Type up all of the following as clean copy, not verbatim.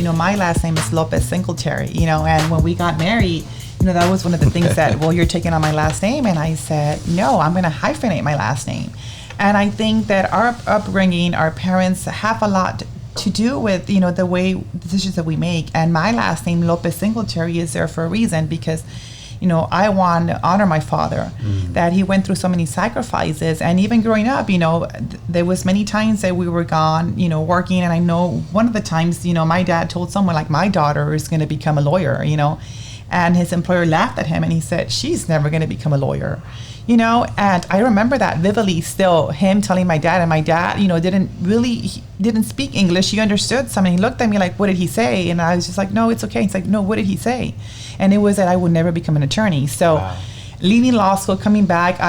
my last name is Lopez-Singleterry, and when we got married, that was one of the things that, well, you're taking on my last name. And I said, no, I'm going to hyphenate my last name. And I think that our upbringing, our parents have a lot to do with, the way decisions that we make. And my last name, Lopez-Singleterry, is there for a reason because, I want to honor my father, that he went through so many sacrifices. And even growing up, there was many times that we were gone, working. And I know one of the times, my dad told someone like, my daughter is going to become a lawyer, and his employer laughed at him and he said, she's never going to become a lawyer, and I remember that vividly still, him telling my dad, and my dad, didn't speak English. He understood something. He looked at me like, what did he say? And I was just like, no, it's okay. He's like, no, what did he say? And it was that I would never become an attorney. So leaving law school, coming back,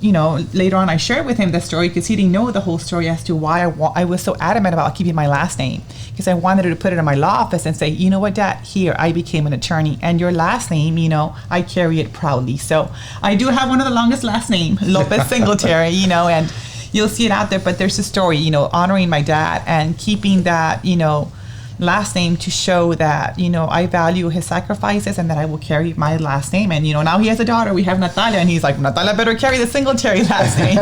later on I shared with him the story because he didn't know the whole story as to why I was so adamant about keeping my last name, because I wanted to put it in my law office and say, you know what, Dad, here, I became an attorney, and your last name, I carry it proudly. So I do have one of the longest last name, Lopez-Singletary, and you'll see it out there, but there's a story, honoring my dad and keeping that, last name to show that, I value his sacrifices and that I will carry my last name. And, now he has a daughter. We have Natalia, and he's like, Natalia better carry the Singletary last name,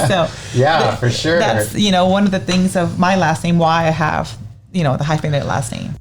so. Yeah, for sure. That's, one of the things of my last name, why I have, the hyphenated last name.